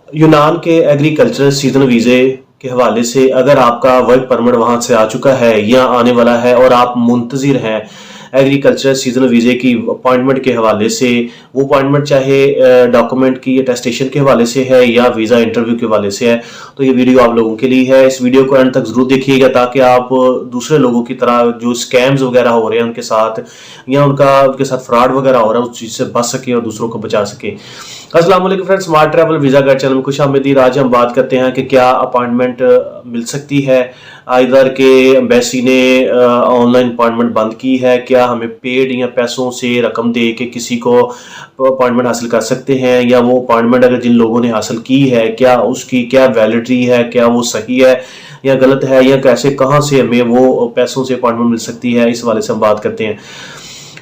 यूनान के agriculture season वीज़े के हवाले से अगर आपका वर्क परमिट वहाँ से आ चुका है या आने वाला है और आप मुंतज़िर हैं एग्रीकल्चर सीजन वीज़े की अपॉइंटमेंट के हवाले से, वो अपॉइंटमेंट चाहे डॉक्यूमेंट की अटेस्टेशन के हवाले से है या वीज़ा इंटरव्यू के हवाले से है, तो ये वीडियो आप लोगों के लिए है। इस वीडियो को एंड तक ज़रूर देखिएगा ताकि आप दूसरे लोगों की तरह जो स्कैम्स वगैरह हो रहे हैं उनके साथ या उनके साथ फ्रॉड वगैरह हो रहा है उस चीज़ से बच सकें और दूसरों को बचा सकें। अस्सलाम वालेकुम friends, smart travel visa guide channel में खुशामदीद। आज हम बात करते हैं कि क्या अपॉइंटमेंट मिल सकती है, इधर के एम्बेसी ने ऑनलाइन अपॉइंटमेंट बंद की है, क्या हमें पेड या पैसों से रकम दे के किसी को अपॉइंटमेंट हासिल कर सकते हैं, या वो अपॉइंटमेंट अगर जिन लोगों ने हासिल की है क्या उसकी क्या वैलिडिटी है, क्या वो सही है या गलत है, या कैसे कहाँ से हमें वो पैसों से अपॉइंटमेंट मिल सकती है, इस वाले से हम बात करते हैं।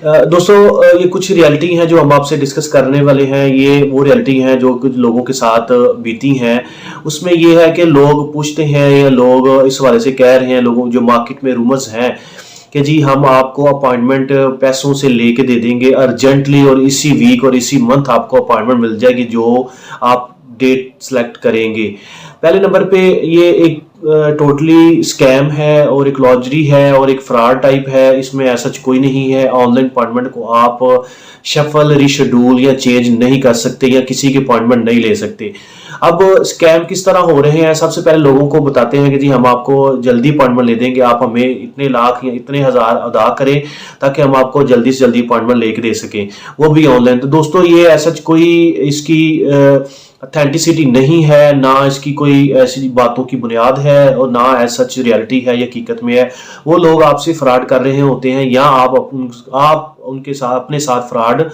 दोस्तों, ये कुछ रियलिटी हैं जो हम आपसे डिस्कस करने वाले हैं। ये वो रियलिटी हैं जो कुछ लोगों के साथ बीती हैं। उसमें ये है कि लोग पूछते हैं या लोग इस वाले से कह रहे हैं, लोगों जो मार्केट में रूमर्स हैं कि जी हम आपको अपॉइंटमेंट पैसों से लेके दे देंगे अर्जेंटली और इसी वीक और इसी मंथ आपको अपॉइंटमेंट मिल जाएगी जो आप डेट सेलेक्ट करेंगे। पहले नंबर पे ये एक टोटली स्कैम है और एक लॉजरी है और एक फ्रॉड टाइप है। इसमें ऐसा कोई नहीं है। ऑनलाइन अपॉइंटमेंट को आप शफल, रीशेड्यूल या चेंज नहीं कर सकते या किसी की अपॉइंटमेंट नहीं ले सकते। अब स्कैम किस तरह हो रहे हैं, सबसे पहले लोगों को बताते हैं कि जी हम आपको जल्दी अपॉइंटमेंट ले देंगे, आप हमें इतने लाख या इतने हज़ार अदा करें ताकि हम आपको जल्दी से जल्दी अपॉइंटमेंट लेके दे सकें, वो भी ऑनलाइन। तो दोस्तों, ये ऐसा कोई इसकी अथेंटिसिटी नहीं है, ना इसकी कोई ऐसी बातों की बुनियाद है और ना ऐसा रियलिटी है या हकीकत में है। वो लोग आपसे फ्रॉड कर रहे होते हैं या आप उनके साथ अपने साथ फ्रॉड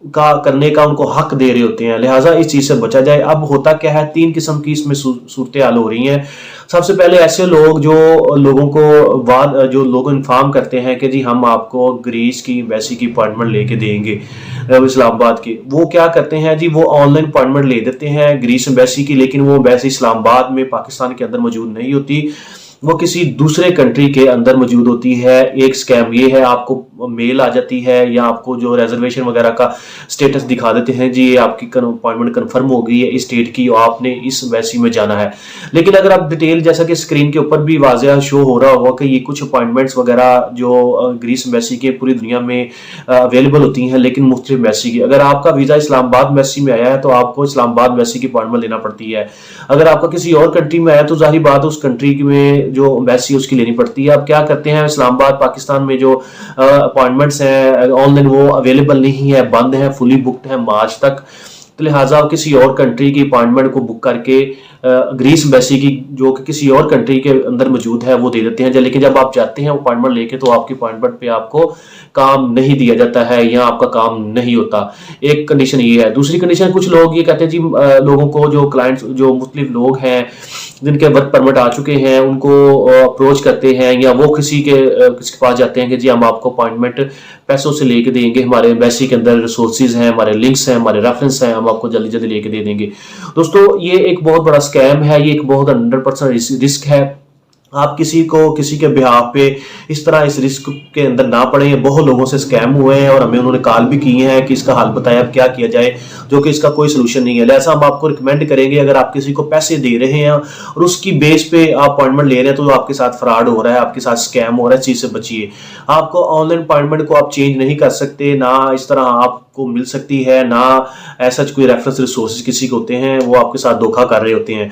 का करने का उनको हक दे रहे होते हैं। लिहाजा इस चीज़ से बचा जाए। अब होता क्या है, तीन किस्म की इसमें सूरत हाल हो रही हैं। सबसे पहले ऐसे लोग जो लोगों इन्फॉर्म करते हैं कि जी हम आपको ग्रीस की एम्बेसी की अपॉइंटमेंट लेके देंगे इस्लामाबाद की। वो क्या करते हैं जी, वो ऑनलाइन अपॉइंटमेंट ले देते हैं ग्रीस एम्बेसी की, लेकिन वो एम्बेसी इस्लामाबाद में पाकिस्तान के अंदर मौजूद नहीं होती, वो किसी दूसरे कंट्री के अंदर मौजूद होती है। एक स्कैम ये है, आपको मेल आ जाती है या आपको जो रिजर्वेशन वगैरह का स्टेटस दिखा देते हैं, जी ये आपकी अपॉइंटमेंट कंफर्म हो गई है इस डेट की और आपने इस एम्बेसी में जाना है। लेकिन अगर आप डिटेल, जैसा कि स्क्रीन के ऊपर भी वाज़ेह शो हो रहा होगा कि ये कुछ अपॉइंटमेंट्स वगैरह जो ग्रीस एम्बेसी के पूरी दुनिया में अवेलेबल होती हैं, लेकिन मुख्तलिफ एम्बेसी की। अगर आपका वीज़ा इस्लामाबाद एम्बेसी में आया है तो आपको इस्लामाबाद एम्बेसी की अपॉइंटमेंट लेना पड़ती है। अगर आपका किसी और कंट्री में आया तो जाहिर बात है उस कंट्री में जो एम्बेसी उसकी लेनी पड़ती है। अब क्या करते हैं, इस्लामाबाद पाकिस्तान में जो अपॉइंटमेंट्स हैं ऑनलाइन वो अवेलेबल नहीं है, बंद है, फुली बुक्ड है मार्च तक। तो लिहाजा किसी और कंट्री की अपॉइंटमेंट को बुक करके ग्रीस एम्बेसी की जो कि किसी और कंट्री के अंदर मौजूद है वो दे देते हैं। लेकिन जब आप जाते हैं अपॉइंटमेंट लेके तो आपकी अपॉइंटमेंट पे आपको काम नहीं दिया जाता है या आपका काम नहीं होता। एक कंडीशन ये है। दूसरी कंडीशन, कुछ लोग ये कहते हैं जी लोगों को जो क्लाइंट्स जो मुख्तलिफ लोग हैं जिनके वर्क परमिट आ चुके हैं उनको अप्रोच करते हैं या वो किसी के पास जाते हैं कि जी हम आपको अपॉइंटमेंट पैसों से लेके देंगे, हमारे एम्बेसी के अंदर रिसोर्सेज हैं, हमारे लिंक्स हैं, हमारे रेफरेंस हैं, हम आपको जल्दी जल्दी लेके दे देंगे। दोस्तों, ये एक बहुत बड़ा स्कैम है, ये एक बहुत 100% रिस्क है। आप किसी के बिहाफ पे इस तरह इस रिस्क के अंदर ना पड़े। बहुत लोगों से स्कैम हुए हैं और हमें उन्होंने कॉल भी किए हैं कि इसका हाल बताया अब क्या किया जाए, जो कि इसका कोई सोल्यूशन नहीं है। लिहाजा हम आपको रिकमेंड करेंगे, अगर आप किसी को पैसे दे रहे हैं और उसकी बेस पे आप अपॉइंटमेंट ले रहे हैं तो आपके साथ फ्रॉड हो रहा है, आपके साथ स्कैम हो रहा है, इस चीज़ से बचिए। आपको ऑनलाइन अपॉइंटमेंट को आप चेंज नहीं कर सकते, ना इस तरह आपको मिल सकती है, ना ऐसा कोई रेफरेंस रिसोर्सेज किसी के होते हैं, वो आपके साथ धोखा कर रहे होते हैं।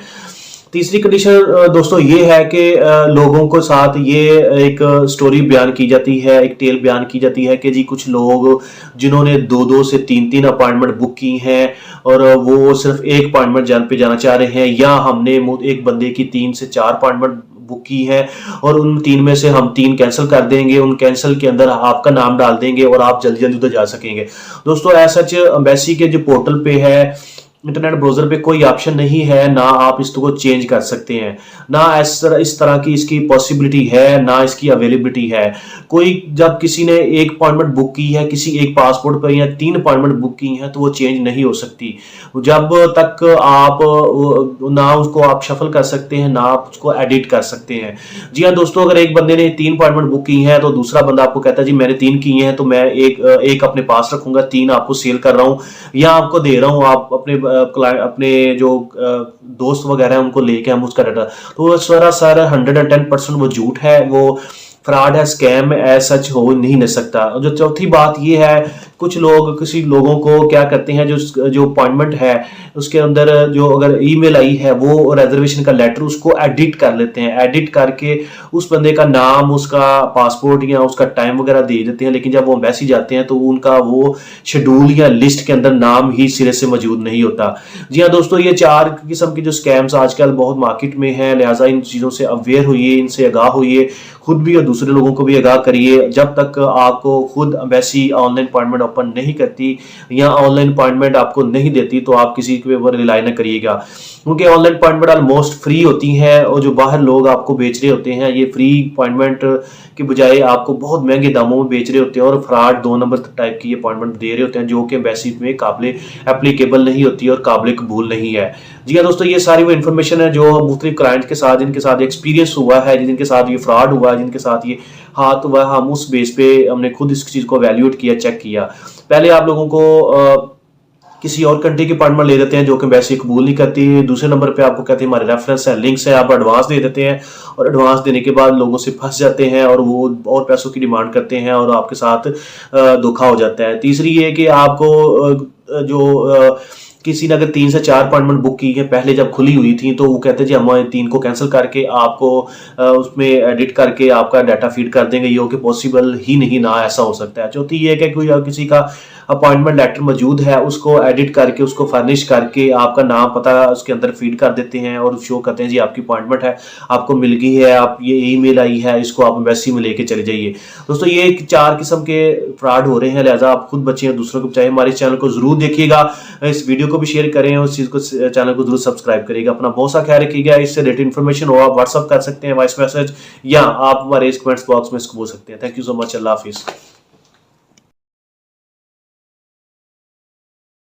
तीसरी कंडीशन दोस्तों ये है कि लोगों को साथ ये एक स्टोरी बयान की जाती है, एक टेल बयान की जाती है कि जी कुछ लोग जिन्होंने 2-2 से 3-3 अपॉइंटमेंट बुक की हैं और वो सिर्फ एक अपॉइंटमेंट पे जाना चाह रहे हैं, या हमने एक बंदे की 3 से 4 अपॉइंटमेंट बुक की है और उन 3 में से हम 3 कैंसिल कर देंगे, उन कैंसिल के अंदर आपका नाम डाल देंगे और आप जल्दी जल्दी उधर जा सकेंगे। दोस्तों, ऐसा एम्बेसी के जो पोर्टल पे है, इंटरनेट ब्राउजर पे कोई ऑप्शन नहीं है, ना आप इसको चेंज कर सकते हैं, ना इस तरह की इसकी पॉसिबिलिटी है, ना इसकी अवेलेबिलिटी है। कोई जब किसी ने एक अपॉइंटमेंट बुक की है किसी एक पासपोर्ट पर या 3 अपॉइंटमेंट बुक की हैं तो वो चेंज नहीं हो सकती जब तक आप ना उसको आप शफल कर सकते हैं, ना आप उसको एडिट कर सकते हैं। जी हाँ दोस्तों, अगर एक बंदे ने 3 अपॉइंटमेंट बुक की हैं तो दूसरा बंदा आपको कहता है जी मैंने 3 की हैं तो मैं एक अपने पास रखूंगा, 3 आपको सेल कर रहा हूँ या आपको दे रहा हूँ, आप अपने अपने जो दोस्त वगैरह हैं उनको लेके हम उसका डाटा, तो वो सरासर 110% वो झूठ है, वो फ्रॉड है, स्कैम एज सच हो नहीं न सकता। और जो चौथी बात ये है, कुछ लोग किसी लोगों को क्या करते हैं, जो अपॉइंटमेंट है उसके अंदर जो अगर ईमेल आई है वो रिजर्वेशन का लेटर उसको एडिट कर लेते हैं, एडिट करके उस बंदे का नाम, उसका पासपोर्ट या उसका टाइम वगैरह दे देते हैं, लेकिन जब वो एम्बेसी जाते हैं तो उनका वो शेड्यूल या लिस्ट के अंदर नाम ही सिरे से मौजूद नहीं होता। जी हाँ दोस्तों, ये 4 किस्म की जो स्कैम्स आजकल बहुत मार्केट में हैं, लिहाजा इन चीज़ों से अवेयर होइए, इनसे आगाह होइए, खुद भी और दूसरे लोगों को भी आगाह करिए। जब तक आपको खुद एम्बेसी ऑनलाइन अपॉइंटमेंट ओपन नहीं करती या ऑनलाइन अपॉइंटमेंट आपको नहीं देती तो आप किसी के ऊपर रिलाई ना करिएगा, क्योंकि ऑनलाइन अपॉइंटमेंट ऑलमोस्ट फ्री होती हैं और जो बाहर लोग आपको बेच रहे होते हैं ये फ्री अपॉइंटमेंट के बजाय आपको बहुत महंगे दामों में बेच रहे होते हैं और फ्रॉड 2 नंबर टाइप की अपॉइंटमेंट दे रहे होते हैं, जो कि एम्बेसी में काबिल एप्लीकेबल नहीं होती और काबिल कबूल नहीं है। जी हाँ दोस्तों, ये सारी वो इन्फॉर्मेशन है जो मुख्तलिफ क्लाइंट के साथ, जिनके साथ एक्सपीरियंस हुआ है, जिनके साथ ये फ्रॉड हुआ है, जिनके साथ ये हाथ हुआ, हम उस बेस पे हमने खुद इस चीज़ को वैल्यूएट किया, चेक किया। पहले आप लोगों को किसी और कंट्री की अपॉइंटमेंट ले देते हैं जो कि वैसे कबूल नहीं करती। दूसरे नंबर पे आपको कहते हैं हमारे रेफरेंस है, लिंक्स है, आप एडवांस दे देते हैं और एडवांस देने के बाद लोगों से फंस जाते हैं और वो और पैसों की डिमांड करते हैं और आपके साथ धोखा हो जाता है। तीसरी ये कि आपको जो किसी ने अगर 3 से 4 अपॉइंटमेंट बुक की है पहले जब खुली हुई थी, तो वो कहते हैं जी हम 3 को कैंसिल करके आपको उसमें एडिट करके आपका डाटा फीड कर देंगे, ये हो कि पॉसिबल ही नहीं, ना ऐसा हो सकता है। चौथी ये है कि कोई किसी का अपॉइंटमेंट लेटर मौजूद है उसको एडिट करके, उसको फर्निश करके आपका नाम पता उसके अंदर फीड कर देते हैं और शो करते हैं जी आपकी अपॉइंटमेंट है, आपको मिल गई है, आप ये ईमेल आई है, इसको आप एम्बेसी में लेके चले जाइए। दोस्तों ये 4 किस्म के फ्रॉड हो रहे हैं, लिहाजा आप खुद बचिए और दूसरों को बचाइए। हमारे चैनल को जरूर देखिएगा, इस वीडियो को भी शेयर करें और इस चीज़ को, चैनल को जरूर सब्सक्राइब करिएगा। अपना बहुत सा ख्याल रखिएगा। इससे रिलेटेड इन्फॉर्मेशन हो आप व्हाट्सअप कर सकते हैं, वॉइस मैसेज, या आप हमारे इस कमेंट्स बॉक्स में इसको बोल सकते हैं। Thank you so much. Allah हाफिज़।